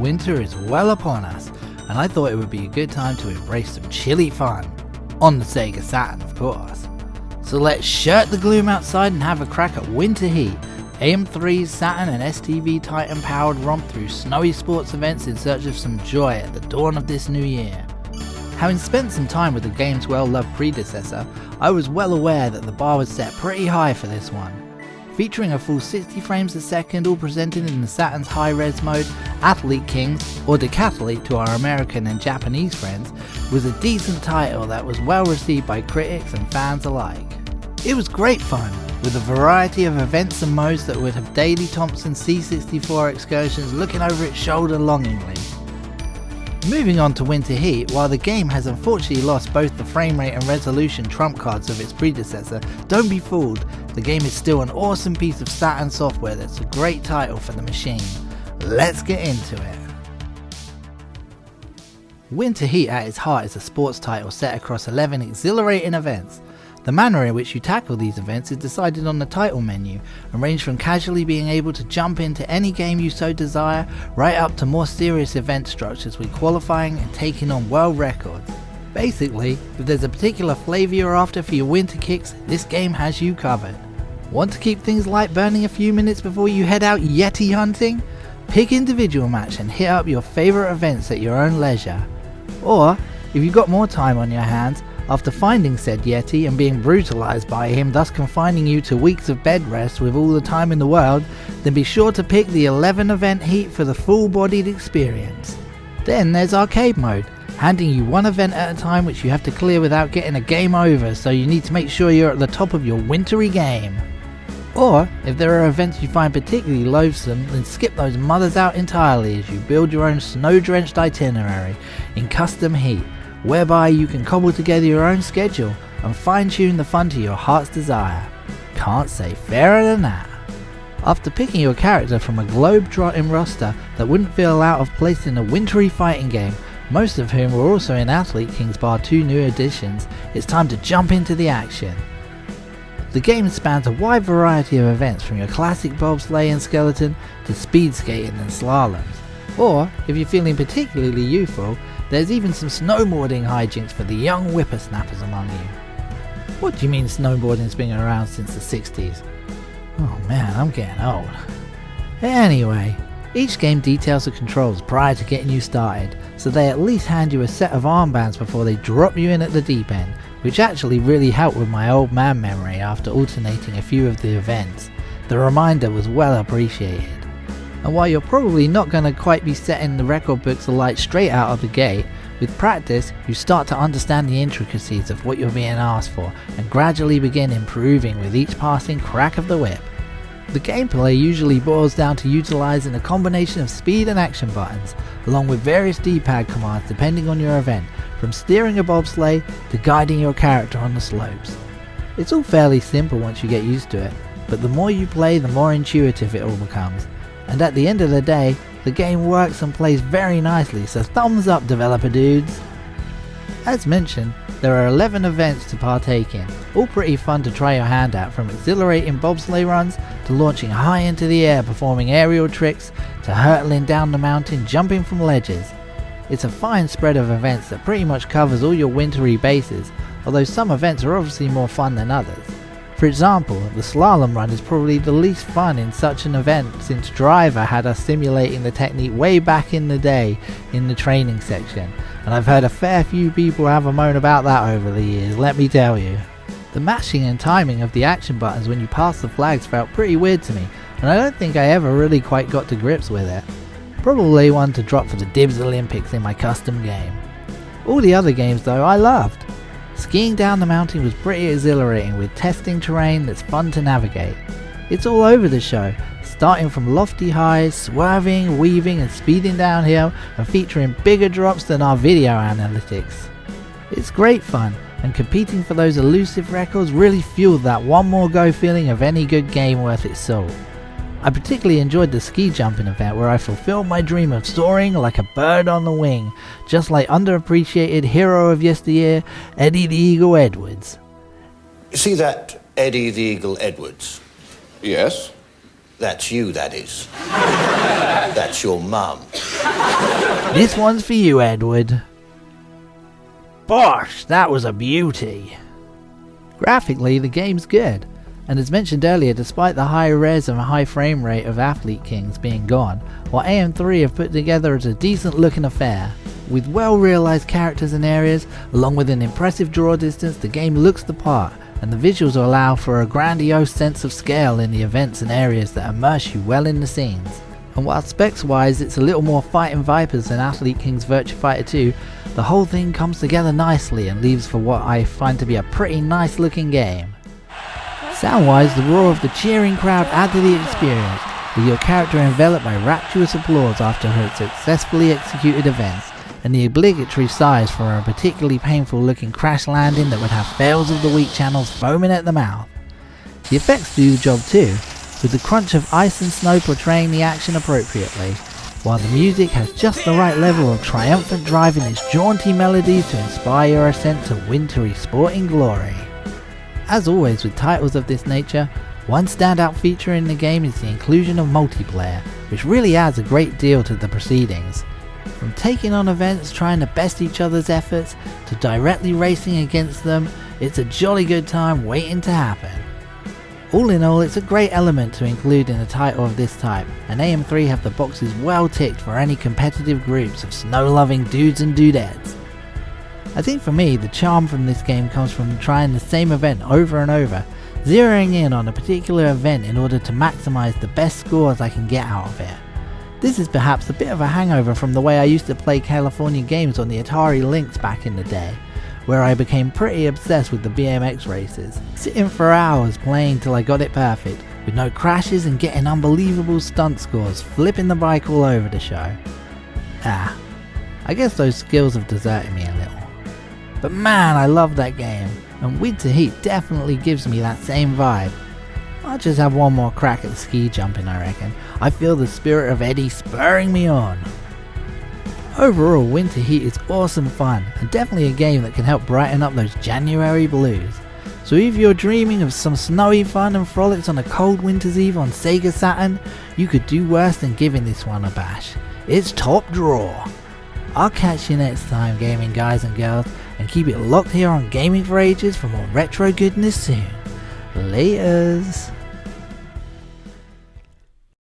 winter is well upon us, and I thought it would be a good time to embrace some chilly fun. On the Sega Saturn, of course. So let's shirt the gloom outside and have a crack at Winter Heat, AM3's Saturn and STV Titan powered romp through snowy sports events in search of some joy at the dawn of this new year. Having spent some time with the game's well-loved predecessor, I was well aware that the bar was set pretty high for this one. Featuring a full 60 frames a second, all presented in the Saturn's high-res mode, Athlete Kings, or Decathlete to our American and Japanese friends, was a decent title that was well received by critics and fans alike. It was great fun, with a variety of events and modes that would have Daley Thompson's C64 excursions looking over its shoulder longingly. Moving on to Winter Heat, while the game has unfortunately lost both the frame rate and resolution trump cards of its predecessor, don't be fooled, the game is still an awesome piece of Saturn software that's a great title for the machine. Let's get into it. Winter Heat at its heart is a sports title set across 11 exhilarating events. The manner in which you tackle these events is decided on the title menu and range from casually being able to jump into any game you so desire, right up to more serious event structures with qualifying and taking on world records. Basically, if there's a particular flavour you're after for your winter kicks, this game has you covered. Want to keep things light burning a few minutes before you head out Yeti hunting? Pick individual match and hit up your favourite events at your own leisure. Or, if you've got more time on your hands, after finding said Yeti and being brutalised by him, thus confining you to weeks of bed rest with all the time in the world, then be sure to pick the 11 event heat for the full-bodied experience. Then there's arcade mode, handing you one event at a time which you have to clear without getting a game over, so you need to make sure you're at the top of your wintry game. Or, if there are events you find particularly loathsome, then skip those mothers out entirely as you build your own snow-drenched itinerary in custom heat, whereby you can cobble together your own schedule and fine-tune the fun to your heart's desire. Can't say fairer than that. After picking your character from a globe-trotting roster that wouldn't feel out of place in a wintry fighting game, most of whom were also in Athlete Kings bar 2 new additions, it's time to jump into the action. The game spans a wide variety of events from your classic bobsleigh and skeleton to speed skating and slaloms. Or, if you're feeling particularly youthful, there's even some snowboarding hijinks for the young whippersnappers among you. What do you mean snowboarding's been around since the 60s? Oh man, I'm getting old. Anyway, each game details the controls prior to getting you started, so they at least hand you a set of armbands before they drop you in at the deep end, which actually really helped with my old man memory after alternating a few of the events. The reminder was well appreciated. And while you're probably not going to quite be setting the record books alight straight out of the gate, with practice you start to understand the intricacies of what you're being asked for and gradually begin improving with each passing crack of the whip. The gameplay usually boils down to utilising a combination of speed and action buttons, along with various D-pad commands depending on your event, from steering a bobsleigh to guiding your character on the slopes. It's all fairly simple once you get used to it, but the more you play the more intuitive it all becomes. And at the end of the day, the game works and plays very nicely, so thumbs up developer dudes! As mentioned, there are 11 events to partake in, all pretty fun to try your hand at, from exhilarating bobsleigh runs to launching high into the air performing aerial tricks to hurtling down the mountain jumping from ledges. It's a fine spread of events that pretty much covers all your wintry bases, although some events are obviously more fun than others. For example, the slalom run is probably the least fun in such an event, since Driver had us simulating the technique way back in the day in the training section, and I've heard a fair few people have a moan about that over the years, let me tell you. The mashing and timing of the action buttons when you pass the flags felt pretty weird to me, and I don't think I ever really quite got to grips with it. Probably one to drop for the Dibs Olympics in my custom game. All the other games though I loved. Skiing down the mountain was pretty exhilarating, with testing terrain that's fun to navigate. It's all over the show, starting from lofty highs, swerving, weaving and speeding downhill, and featuring bigger drops than our video analytics. It's great fun, and competing for those elusive records really fueled that one more go feeling of any good game worth its salt. I particularly enjoyed the ski jumping event, where I fulfilled my dream of soaring like a bird on the wing, just like underappreciated hero of yesteryear, Eddie the Eagle Edwards. You see that Eddie the Eagle Edwards? Yes. That's you, that is. That's your mum. This one's for you, Edward. Bosh, that was a beauty. Graphically, the game's good, and as mentioned earlier, despite the high res and high frame rate of Athlete Kings being gone, what AM3 have put together is a decent looking affair. With well realised characters and areas, along with an impressive draw distance, the game looks the part, and the visuals allow for a grandiose sense of scale in the events and areas that immerse you well in the scenes. And while specs wise it's a little more Fighting Vipers than Athlete Kings Virtua Fighter 2, the whole thing comes together nicely and leaves for what I find to be a pretty nice looking game. Sound wise, the roar of the cheering crowd add to the experience, with your character enveloped by rapturous applause after her successfully executed events, and the obligatory sighs for a particularly painful looking crash landing that would have fails of the week channels foaming at the mouth. The effects do the job too, with the crunch of ice and snow portraying the action appropriately, while the music has just the right level of triumphant drive in its jaunty melodies to inspire your ascent to wintry sporting glory. As always with titles of this nature, one standout feature in the game is the inclusion of multiplayer, which really adds a great deal to the proceedings. From taking on events trying to best each other's efforts, to directly racing against them, it's a jolly good time waiting to happen. All in all, it's a great element to include in a title of this type, and AM3 have the boxes well ticked for any competitive groups of snow-loving dudes and dudettes. I think for me, the charm from this game comes from trying the same event over and over, zeroing in on a particular event in order to maximise the best scores I can get out of it. This is perhaps a bit of a hangover from the way I used to play California games on the Atari Lynx back in the day, where I became pretty obsessed with the BMX races, sitting for hours playing till I got it perfect, with no crashes and getting unbelievable stunt scores, flipping the bike all over the show. I guess those skills have deserted me a little. But man, I love that game, and Winter Heat definitely gives me that same vibe. I'll just have one more crack at the ski jumping, I reckon. I feel the spirit of Eddie spurring me on. Overall, Winter Heat is awesome fun, and definitely a game that can help brighten up those January blues. So if you're dreaming of some snowy fun and frolics on a cold winter's eve on Sega Saturn, you could do worse than giving this one a bash. It's top draw. I'll catch you next time, gaming guys and girls, and keep it locked here on Gaming for Ages for more retro goodness soon. Laters.